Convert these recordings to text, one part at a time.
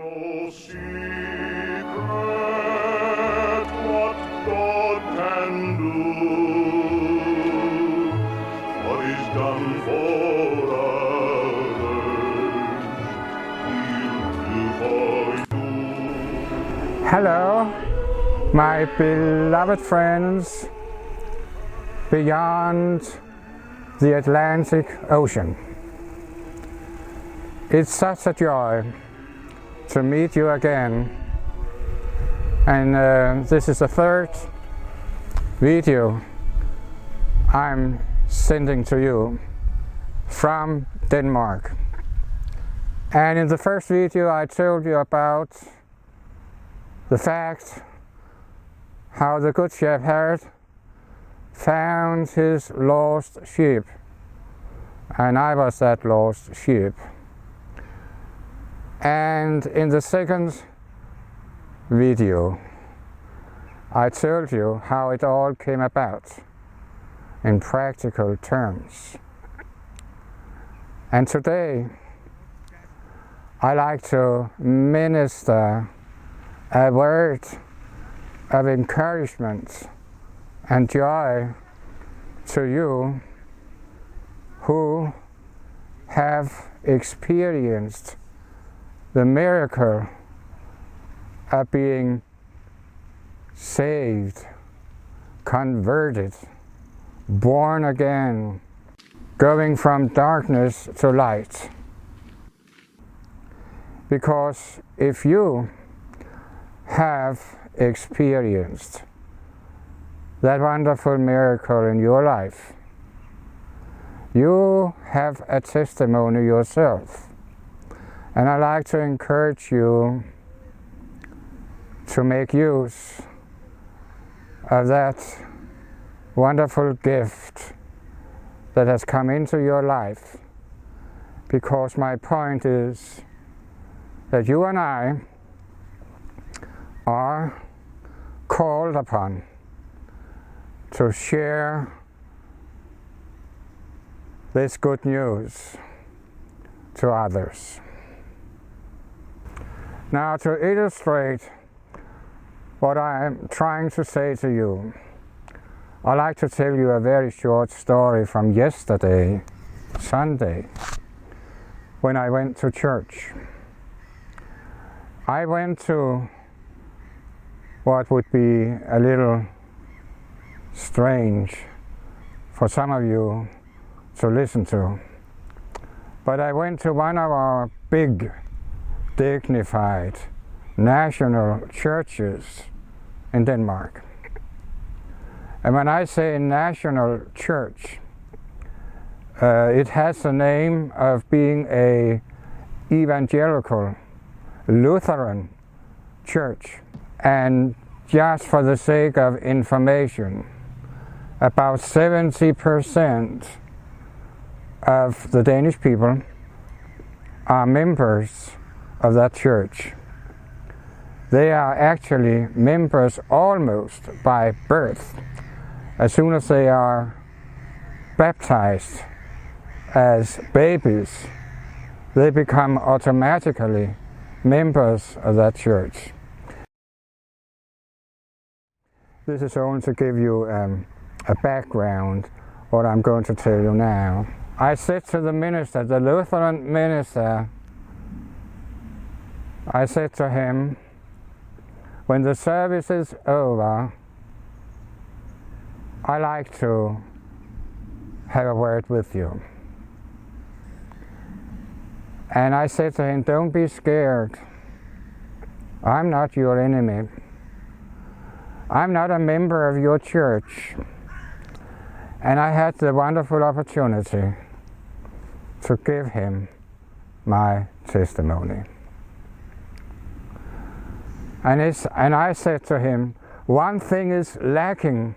no secret what God can do. What is done for others, He'll do for you. Hello, my beloved friends beyond the Atlantic Ocean. It's such a joy to meet you again, and this is the third video I'm sending to you from Denmark. And in the first video I told you about the fact how the Good Shepherd found his lost sheep, and I was that lost sheep. And in the second video I told you how it all came about in practical terms. And today I like to minister a word of encouragement and joy to you who have experienced the miracle of being saved, converted, born again, going from darkness to light. Because if you have experienced that wonderful miracle in your life, you have a testimony yourself. And I'd like to encourage you to make use of that wonderful gift that has come into your life, because my point is that you and I are called upon to share this good news to others. Now, to illustrate what I'm trying to say to you, I'd like to tell you a very short story from yesterday, Sunday, when I went to church. I went to what would be a little strange for some of you to listen to, but I went to one of our big, dignified national churches in Denmark. And when I say national church, it has the name of being a evangelical Lutheran church. And just for the sake of information, about 70% of the Danish people are members of that church. They are actually members almost by birth. As soon as they are baptized as babies, they become automatically members of that church. This is only to give you a background, what I'm going to tell you now. I said to the minister, the Lutheran minister, I said to him, when the service is over, I like to have a word with you. And I said to him, don't be scared. I'm not your enemy. I'm not a member of your church. And I had the wonderful opportunity to give him my testimony. And I said to him, one thing is lacking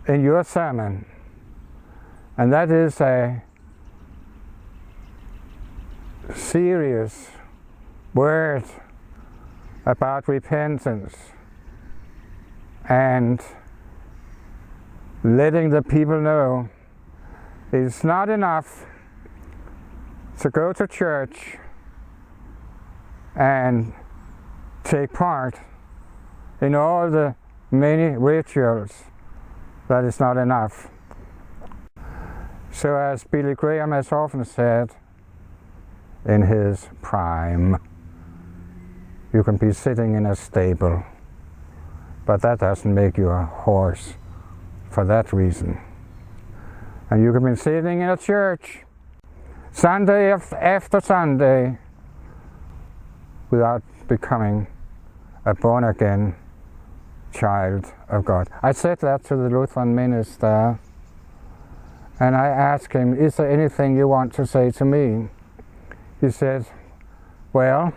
in your sermon, and that is a serious word about repentance and letting the people know it's not enough to go to church and take part in all the many rituals. That is not enough. So as Billy Graham has often said, in his prime, you can be sitting in a stable, but that doesn't make you a horse for that reason. And you can be sitting in a church Sunday after Sunday without becoming a born-again child of God. I said that to the Lutheran minister, and I asked him, is there anything you want to say to me? He said, well,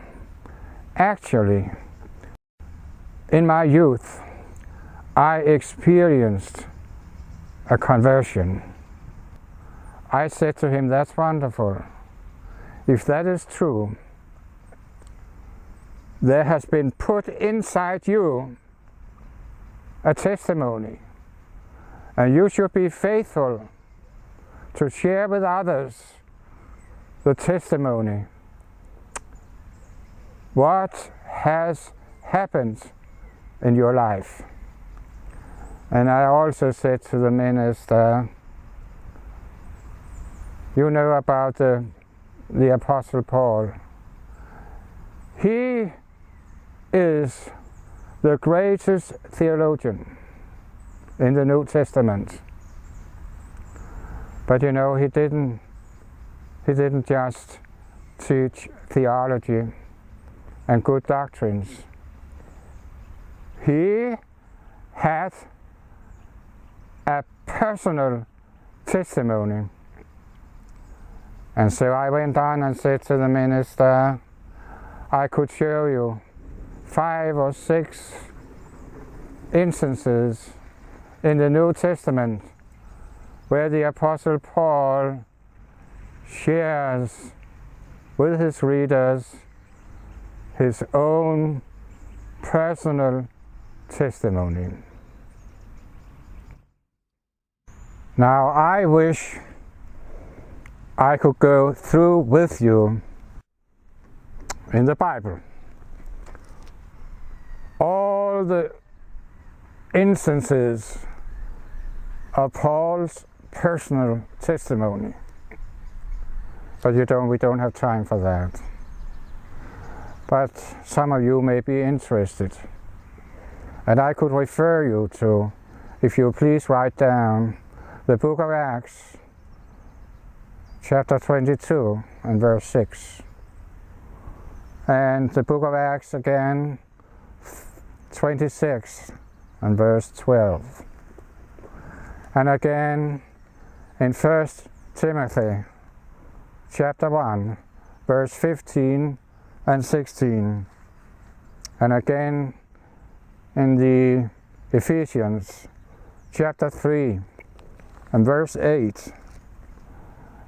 actually, in my youth, I experienced a conversion. I said to him, that's wonderful. If that is true, there has been put inside you a testimony, and you should be faithful to share with others the testimony. What has happened in your life? And I also said to the minister, you know about the Apostle Paul. He is the greatest theologian in the New Testament. But you know, he didn't just teach theology and good doctrines. He had a personal testimony. And so I went on and said to the minister, I could show you 5 or 6 instances in the New Testament where the Apostle Paul shares with his readers his own personal testimony. Now I wish I could go through with you in the Bible all the instances of Paul's personal testimony. But we don't have time for that. But some of you may be interested. And I could refer you to, if you please write down, the book of Acts, chapter 22 and verse 6. And the book of Acts again, 26 and verse 12. And again in 1 Timothy chapter 1, verse 15 and 16. And again in the Ephesians chapter 3 and verse 8.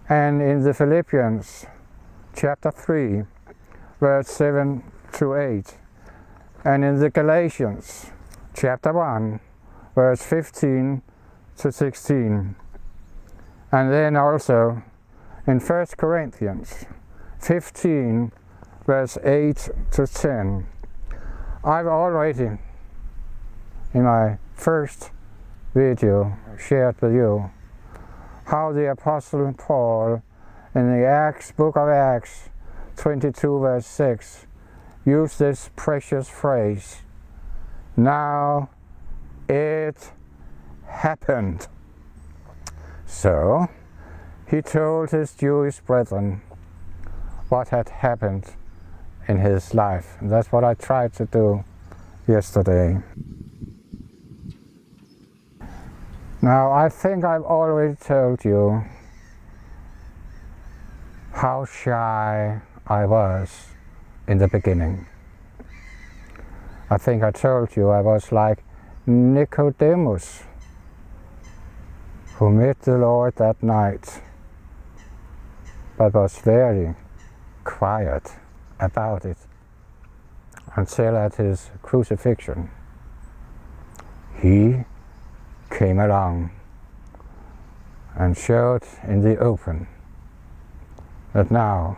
And in the Philippians chapter 3, verse 7 to 8. And in the Galatians chapter 1, verse 15 to 16. And then also in 1 Corinthians 15, verse 8 to 10. I've already, in my first video, shared with you how the Apostle Paul in the book of Acts 22 verse 6 used this precious phrase, now it happened. So he told his Jewish brethren what had happened in his life. And that's what I tried to do yesterday. Now, I think I've already told you how shy I was in the beginning. I think I told you I was like Nicodemus, who met the Lord that night, but was very quiet about it until at his crucifixion. He came along and showed in the open that now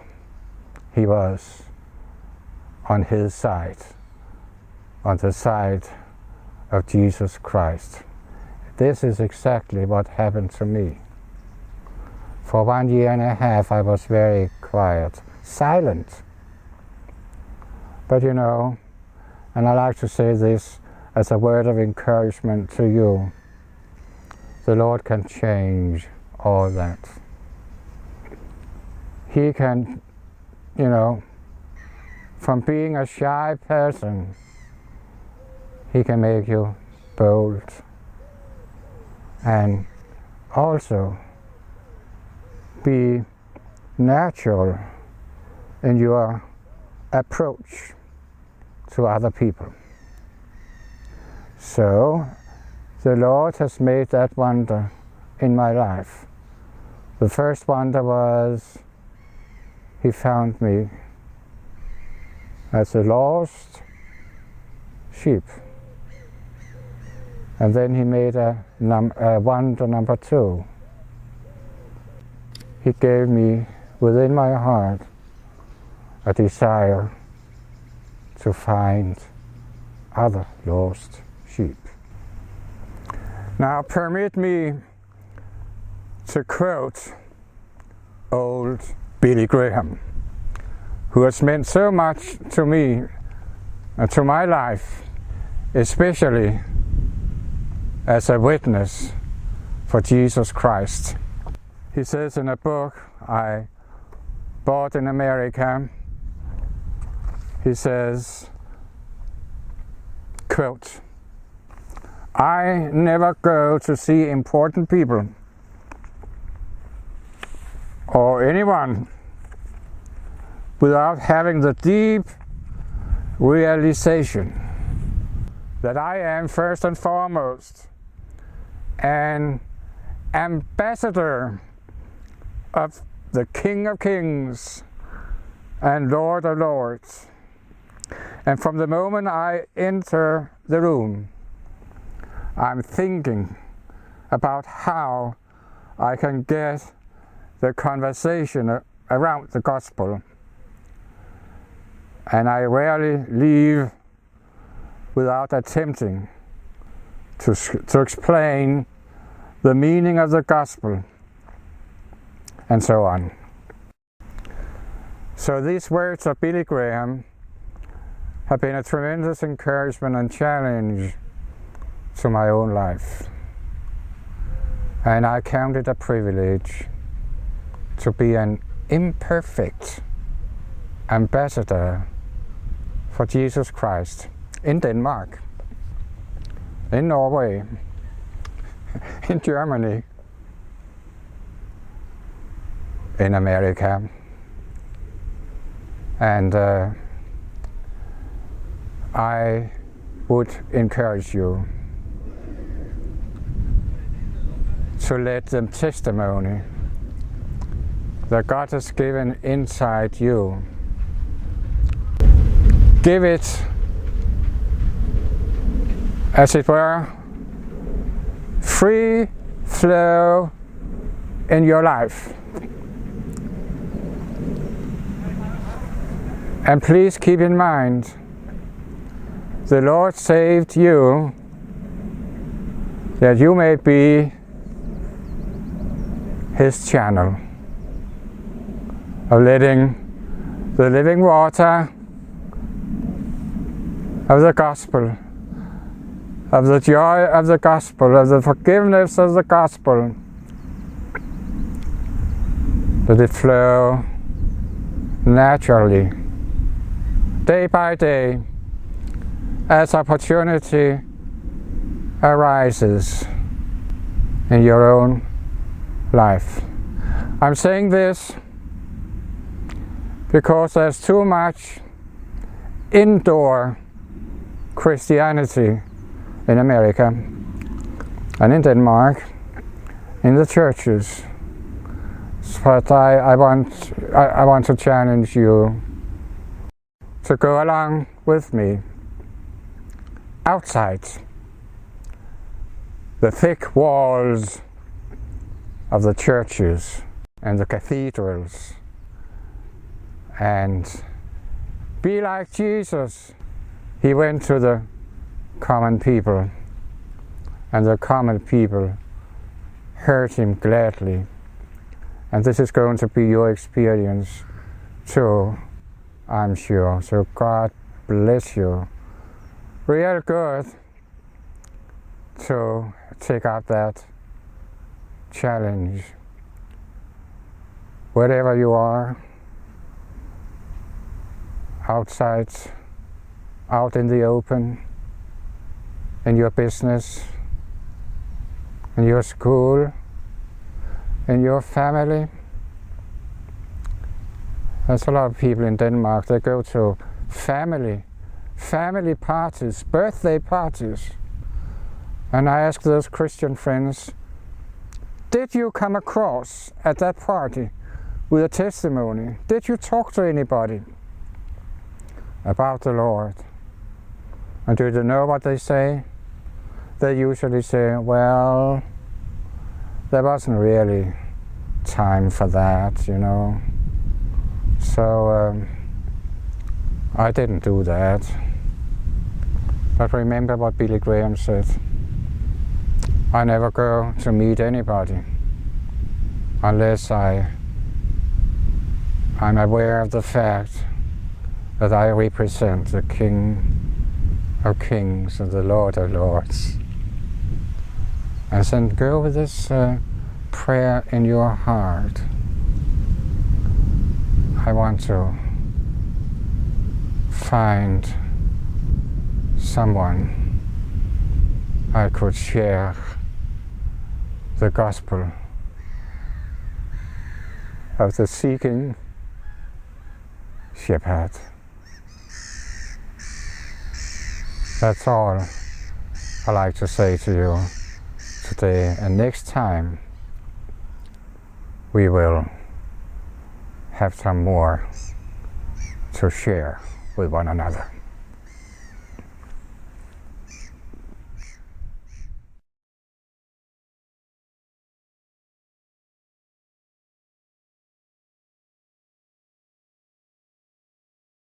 he was on his side, on the side of Jesus Christ. This is exactly what happened to me. For 1 year and a half I was very quiet, silent. But you know, and I like to say this as a word of encouragement to you, the Lord can change all that. He can, you know, from being a shy person, he can make you bold. And also be natural in your approach to other people. So the Lord has made that wonder in my life. The first wonder was he found me as a lost sheep. And then he made a wonder number 2. He gave me within my heart a desire to find other lost sheep. Now permit me to quote old Billy Graham, who has meant so much to me and to my life, especially as a witness for Jesus Christ. He says in a book I bought in America, he says, quote, "I never go to see important people or anyone without having the deep realization that I am first and foremost an ambassador of the King of Kings and Lord of Lords. And from the moment I enter the room, I'm thinking about how I can get the conversation around the gospel. And I rarely leave without attempting to explain the meaning of the gospel, and so on." So these words of Billy Graham have been a tremendous encouragement and challenge to my own life. And I count it a privilege to be an imperfect ambassador for Jesus Christ in Denmark, in Norway, in Germany, in America, and I would encourage you to let the testimony that God has given inside you, give it, as it were, free flow in your life. And please keep in mind, the Lord saved you that you may be His channel of letting the living water of the gospel, of the joy of the gospel, of the forgiveness of the gospel, let it flow naturally, day by day, as opportunity arises in your own life. I'm saying this because there's too much indoor Christianity in America and in Denmark, in the churches. But I want to challenge you to go along with me outside the thick walls of the churches and the cathedrals, and be like Jesus. He went to the common people, and the common people heard him gladly. And this is going to be your experience too, I'm sure. So God bless you. Real good to take up that challenge. Wherever you are, outside, out in the open, in your business, in your school, in your family. There's a lot of people in Denmark, they go to family parties, birthday parties. And I ask those Christian friends, did you come across at that party with a testimony? Did you talk to anybody about the Lord? And do you know what they say? They usually say, well, there wasn't really time for that, you know. So I didn't do that. But remember what Billy Graham said. I never go to meet anybody unless I'm aware of the fact that I represent the King of Kings and the Lord of Lords. And then go with this prayer in your heart. I want to find someone I could share the gospel of the seeking shepherd. That's all I like to say to you today, and next time we will have some more to share with one another.